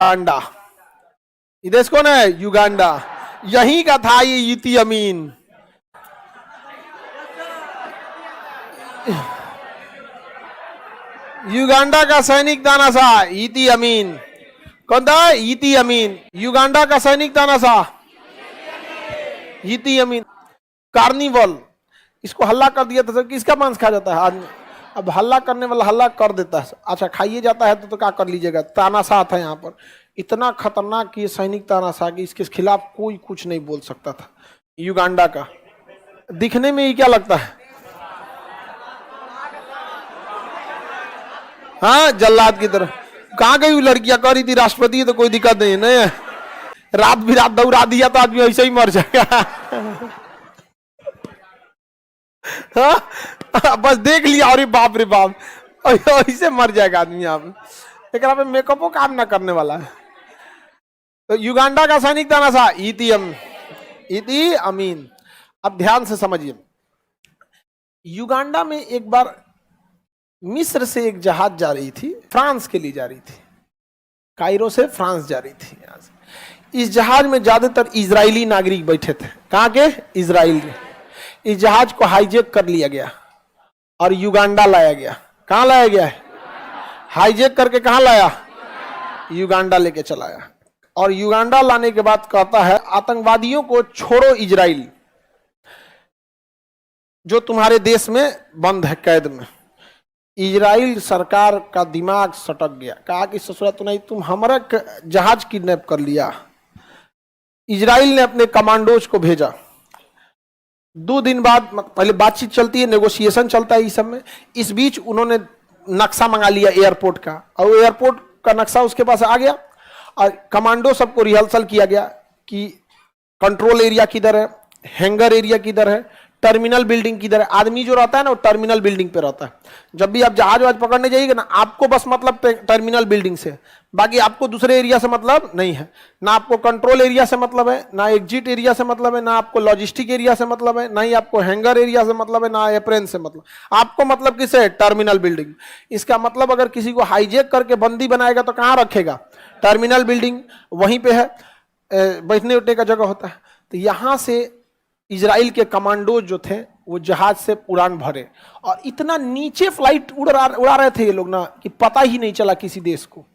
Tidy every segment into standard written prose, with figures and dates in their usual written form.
Uganda. ये देश कौन है? युगांडा। यहीं का था ये इदी अमीन। युगांडा का सैनिक तानाशाह इदी अमीन। कौन था? इदी अमीन। युगांडा का सैनिक तानाशाह इदी अमीन। कार्निवल, इसको हल्ला कर दिया था। किसका मांस खा जाता है आदमी? अब हल्ला करने वाला हल्ला कर देता है। अच्छा खाइए जाता है तो क्या कर लीजिएगा? तानाशाह था यहाँ पर, इतना खतरनाक ये सैनिक तानाशाह कि इसके खिलाफ कोई कुछ नहीं बोल सकता था। युगांडा का दिखने में ही क्या लगता है? हाँ, जल्लाद की तरह। कहाँ गई वो लड़कियां? कह रही थी राष्ट्रपति तो कोई दिक्कत नहीं है, रात भी रात दौड़ा दिया तो आदमी ऐसे ही मर जाएगा। हाँ? बस देख लिया और बाप रे बाप, ऐसे मर जाएगा आदमी। यहाँ पे मेकअपो काम ना करने वाला है। तो युगांडा का सैनिक तानाशाह इदी अमीन। अब ध्यान से समझिए, युगांडा में एक बार मिस्र से एक जहाज जा रही थी, फ्रांस के लिए जा रही थी। कायरो से फ्रांस जा रही थी। यहाँ से इस जहाज में ज्यादातर इजरायली नागरिक बैठे थे। कहाँ के? इजराइल के। इस जहाज को हाईजैक कर लिया गया और युगांडा लाया गया। कहाँ लाया गया है? हाईजैक करके कहाँ लाया? युगांडा लेके चलाया। और युगांडा लाने के बाद कहता है आतंकवादियों को छोड़ो, इजराइल जो तुम्हारे देश में बंद है कैद में। इजराइल सरकार का दिमाग सटक गया, कहा कि ससुरा तो नहीं, तुम हमारा जहाज किडनैप कर लिया। इजराइल ने अपने कमांडोज को भेजा। 2 दिन बाद पहले बातचीत चलती है, नेगोशिएशन चलता है इस सब में। इस बीच उन्होंने नक्शा मंगा लिया एयरपोर्ट का, और एयरपोर्ट का नक्शा उसके पास आ गया और कमांडो सबको रिहर्सल किया गया कि कंट्रोल एरिया किधर है, हैंगर एरिया किधर है, टर्मिनल बिल्डिंग किधर है। आदमी जो रहता है ना वो टर्मिनल बिल्डिंग पे रहता है। जब भी आप जहाज वाज पकड़ने जाइएगा ना, आपको बस मतलब टर्मिनल बिल्डिंग से, बाकी आपको दूसरे एरिया से मतलब नहीं है। ना आपको कंट्रोल एरिया से मतलब है, ना एग्जिट एरिया से मतलब है, ना आपको लॉजिस्टिक एरिया से मतलब है, ना ही आपको हैंगर एरिया से मतलब है, ना एप्रेन से मतलब। आपको मतलब किससे? Terminal building. इसका मतलब अगर किसी को हाईजैक करके बंदी बनाएगा तो कहाँ रखेगा? टर्मिनल बिल्डिंग, वहीं पे है बैठने उठने का जगह होता है। तो यहाँ से इजराइल के कमांडो जो थे वो जहाज से उड़ान भरे, और इतना नीचे फ्लाइट उड़ा रहे थे ये लोग ना कि पता ही नहीं चला किसी देश को।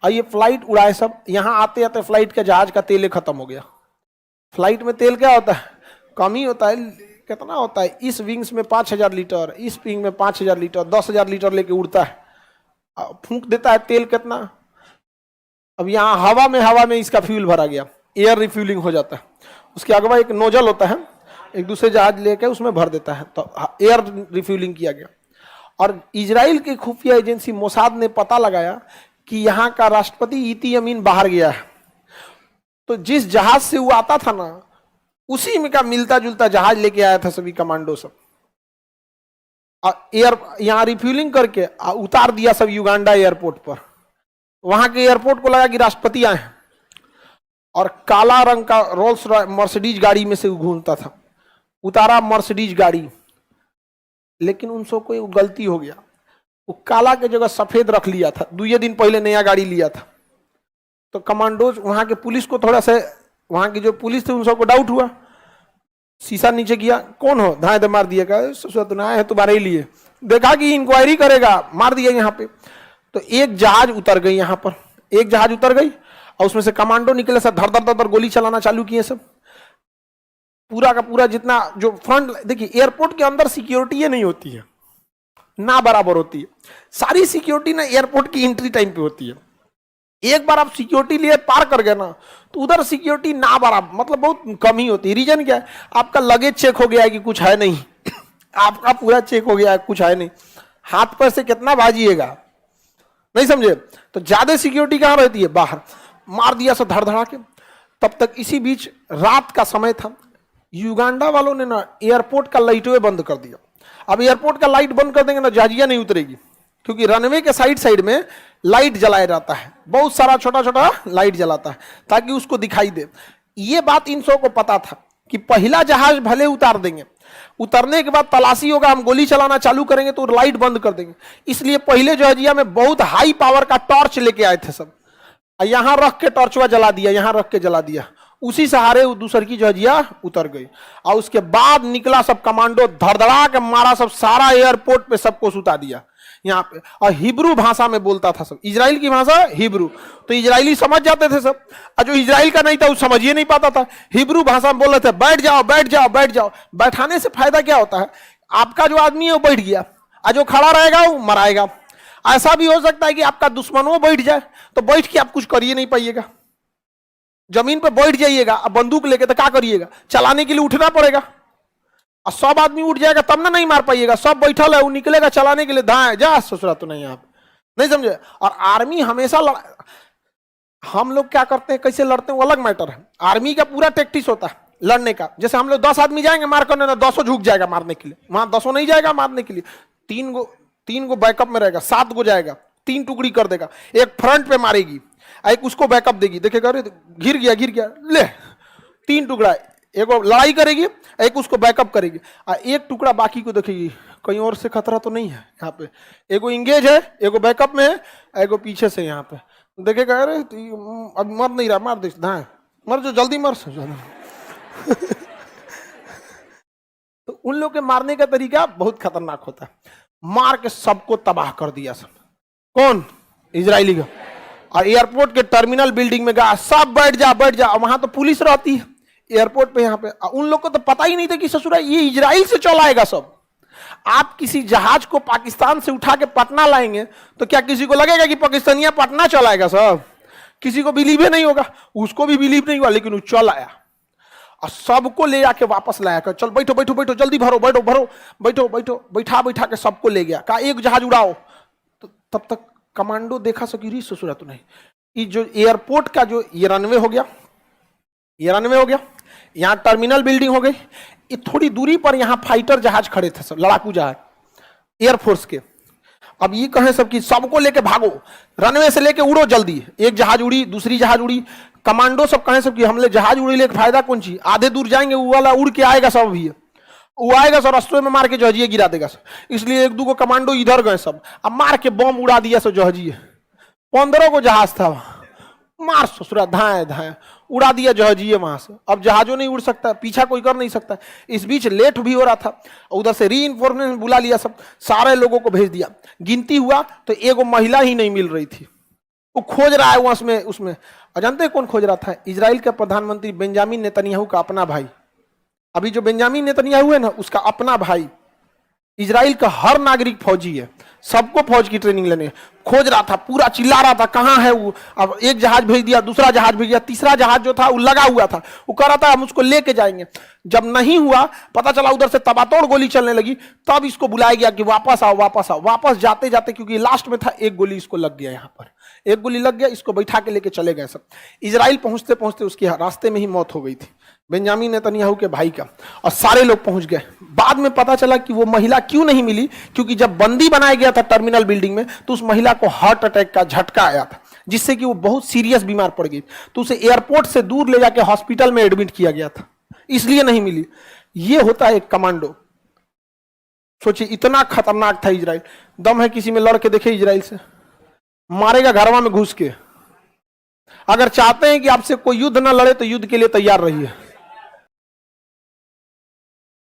और ये फ्लाइट उड़ाए सब। यहाँ आते आते फ्लाइट के जहाज का तेल खत्म हो गया। फ्लाइट में तेल क्या होता है? कम ही होता है। कितना होता है? इस विंग्स में 5000 लीटर, इस विंग में 5000 लीटर, 10,000 लीटर लेके उड़ता है, फूंक देता है तेल। कितना? अब यहाँ हवा में इसका फ्यूल भरा गया, एयर रिफ्यूलिंग हो जाता है। उसके अगवा एक नोजल होता है, एक दूसरे जहाज लेके उसमें भर देता है, तो एयर रिफ्यूलिंग किया गया। और इजराइल की खुफिया एजेंसी मोसाद ने पता लगाया कि यहाँ का राष्ट्रपति इदी अमीन बाहर गया है। तो जिस जहाज से वो आता था ना, उसी में का मिलता जुलता जहाज लेके आया था सभी कमांडो सब। एयर यहाँ रिफ्यूलिंग करके उतार दिया सब युगांडा एयरपोर्ट पर। वहां के एयरपोर्ट को लगा कि राष्ट्रपति आए हैं, और काला रंग का रोल्स मर्सिडीज गाड़ी में से घूमता था। उतारा मर्सिडीज गाड़ी, लेकिन उन सब को गलती हो गया, वो काला के जगह सफेद रख लिया था। 2 दिन पहले नया गाड़ी लिया था। तो कमांडोज वहां के पुलिस को थोड़ा सा, वहां की जो पुलिस थे उन सबको डाउट हुआ। शीशा नीचे किया, कौन हो? धाए दे मार दिया। कहा है तुम्हारे ही लिए, देखा कि इंक्वायरी करेगा, मार दिया यहाँ पे। तो एक जहाज उतर गई यहाँ पर, एक जहाज उतर गई और उसमें से कमांडो निकले, सब धर धर धर गोली चलाना चालू किए सब। पूरा का पूरा जितना जो फ्रंट, देखिए एयरपोर्ट के अंदर सिक्योरिटी नहीं होती है ना, बराबर होती है। सारी सिक्योरिटी ना एयरपोर्ट की एंट्री टाइम पे होती है। एक बार आप सिक्योरिटी लिए पार कर गए ना, तो उधर सिक्योरिटी ना बराबर, मतलब बहुत कम ही होती है। रीजन क्या है? आपका लगेज चेक हो गया है कि कुछ है नहीं, आपका पूरा चेक हो गया है कुछ है नहीं, हाथ पर से कितना भाजिएगा, नहीं समझे? तो ज्यादा सिक्योरिटी कहां रहती है? बाहर। मार दिया सब धड़ धड़ा के। तब तक इसी बीच रात का समय था, युगांडा वालों ने ना एयरपोर्ट का लाइटवे बंद कर दिया। अब एयरपोर्ट का लाइट बंद कर देंगे ना, जहाजिया नहीं उतरेगी, क्योंकि रनवे के साइड में लाइट जलाया जाता है, बहुत सारा छोटा छोटा लाइट जलाता है ताकि उसको दिखाई दे। ये बात इन सबको पता था कि पहला जहाज भले उतार देंगे, उतरने के बाद तलाशी होगा, हम गोली चलाना चालू करेंगे तो लाइट बंद कर देंगे। इसलिए पहले जहाजिया में बहुत हाई पावर का टॉर्च लेके आए थे सब, यहां रख के टॉर्चवा जला दिया, यहां रख के जला दिया, उसी सहारे दूसर की जहाजिया उतर गई। और उसके बाद निकला सब कमांडो, धड़धड़ा के मारा, सब सारा एयरपोर्ट पे सबको सुता दिया यहाँ पे। और हिब्रू भाषा में बोलता था सब, इजराइल की भाषा हिब्रू, तो इजरायली समझ जाते थे सब, और जो इजराइल का नहीं था वो समझ ही नहीं पाता था। हिब्रू भाषा में बोल रहे थे, बैठ जाओ बैठ जाओ बैठ जाओ। बैठाने से फायदा क्या होता है, आपका जो आदमी है वो बैठ गया, और जो खड़ा रहेगा वो मराएगा। ऐसा भी हो सकता है कि आपका दुश्मन वो बैठ जाए, तो बैठ के आप कुछ करिए नहीं पाइएगा। जमीन पे बैठ जाइएगा, अब बंदूक लेके तो क्या करिएगा, चलाने के लिए उठना पड़ेगा, और सब आदमी उठ जाएगा तब ना नहीं मार पाइएगा। सब बैठल है, वो निकलेगा चलाने के लिए, धाए जा ससुरा तो नहीं, आप नहीं समझे। और आर्मी हमेशा हम लोग क्या करते हैं, कैसे लड़ते हैं वो अलग मैटर है। आर्मी का पूरा टैक्टिस होता है लड़ने का। जैसे हम लोग 10 आदमी जाएंगे मार करने, ना 10 झुक जाएगा मारने के लिए, वहां 10 नहीं जाएगा मारने के लिए, तीन गो बैकअप में रहेगा, 7 गो जाएगा, 3 टुकड़ी कर देगा, एक फ्रंट पे मारेगी, एक उसको बैकअप देगी, देखेगा अरे गिर गया ले, 3 टुकड़ा, एक लड़ाई करेगी, एक उसको बैकअप करेगी, और एक टुकड़ा बाकी को देखेगी कहीं और से खतरा तो नहीं है। यहाँ पे एगो इंगेज है, एगो बैकअप में है, एगो पीछे से यहाँ पे देखेगा, अरे अब मर नहीं रहा, मार दे, मर जो जल्दी मर तो उन लोग के मारने का तरीका बहुत खतरनाक होता है। मार के सबको तबाह कर दिया सब, कौन, इजरायली का। और एयरपोर्ट के टर्मिनल बिल्डिंग में गया, सब बैठ जा, वहां तो पुलिस रहती है एयरपोर्ट पे, यहाँ पे उन लोग को तो पता ही नहीं था कि ससुरा ये इजराइल से चला आएगा सब। आप किसी जहाज को पाकिस्तान से उठा के पटना लाएंगे तो क्या किसी को लगेगा कि पाकिस्तानिया पटना चलाएगा सब? किसी को बिलीव ही नहीं होगा, उसको भी बिलीव नहीं हुआ, लेकिन वो चल आया और सबको ले जाके वापस लाया कर, चल बैठो बैठो बैठो जल्दी भरो बैठो भरो बैठो बैठो, बैठा के सबको ले गया, कहा एक जहाज उड़ाओ। तो तब तक कमांडो देखा सकी री ससुरा तो नहीं, ये जो एयरपोर्ट का जो ये रनवे हो गया, यहाँ टर्मिनल बिल्डिंग हो गई, ये थोड़ी दूरी पर यहाँ फाइटर जहाज खड़े थे सब, लड़ाकू जहाज एयरफोर्स के। अब ये कहें सब कि सबको लेके भागो, रनवे से लेके उड़ो जल्दी। एक जहाज उड़ी, दूसरी जहाज उड़ी, कमांडो सब कहें सब कि हमले जहाज उड़ी ले फायदा कौन चीज, आधे दूर जाएंगे वो वाला उड़ के आएगा सब, भी वो आएगा सब रास्ते में मार के जहाजिए गिरा देगा सब। इसलिए 1-2 कमांडो इधर गए सब, अब मार के बम उड़ा दिया सब जहाजिए। 15 को जहाज था, मार ससुरा धाए उड़ा दिया जहाजिए वहां से। अब जहाजों नहीं उड़ सकता, पीछा कोई कर नहीं सकता। इस बीच लेट भी हो रहा था, उधर से रीइंफोर्समेंट बुला लिया सब, सारे लोगों को भेज दिया। गिनती हुआ तो एगो महिला ही नहीं मिल रही थी, वो खोज रहा है उसमें। जानते हैं कौन खोज रहा था? इजराइल के प्रधानमंत्री बेंजामिन नेतन्याहू का अपना भाई। अभी जो बेंजामिन नेतन्याहू है ना, उसका अपना भाई इजराइल का हर नागरिक फौजी है, सबको फौज की ट्रेनिंग लेने खोज रहा था, पूरा चिल्ला रहा था कहाँ है वो। अब एक जहाज भेज दिया, दूसरा जहाज भेज दिया, तीसरा जहाज जो था वो लगा हुआ था, वो कह रहा था हम उसको लेके जाएंगे। जब नहीं हुआ, पता चला उधर से तबातोड़ गोली चलने लगी, तब इसको बुलाया गया कि वापस आओ वापस आओ। वापस जाते जाते क्योंकि लास्ट में था, एक गोली इसको लग गया, यहाँ पर एक गोली लग गया, इसको बैठा के लेके चले गए सब। इजराइल पहुंचते पहुंचते उसकी रास्ते में ही मौत हो गई थी, बेंजामिन नेतन्याहू के भाई का, और सारे लोग पहुंच गए। बाद में पता चला कि वो महिला क्यों नहीं मिली, क्योंकि जब बंदी बनाया गया था टर्मिनल बिल्डिंग में, तो उस महिला को हार्ट अटैक का झटका आया था, जिससे कि वो बहुत सीरियस बीमार पड़ गई। तो उसे एयरपोर्ट से दूर ले जाके हॉस्पिटल में एडमिट किया गया था, इसलिए नहीं मिली। ये होता है एक कमांडो। सोचिए इतना खतरनाक था इजराइल। दम है किसी में लड़ के देखे इजराइल से, मारेगा घरवा में घुस के। अगर चाहते हैं कि आपसे कोई युद्ध ना लड़े तो युद्ध के लिए तैयार रहिए।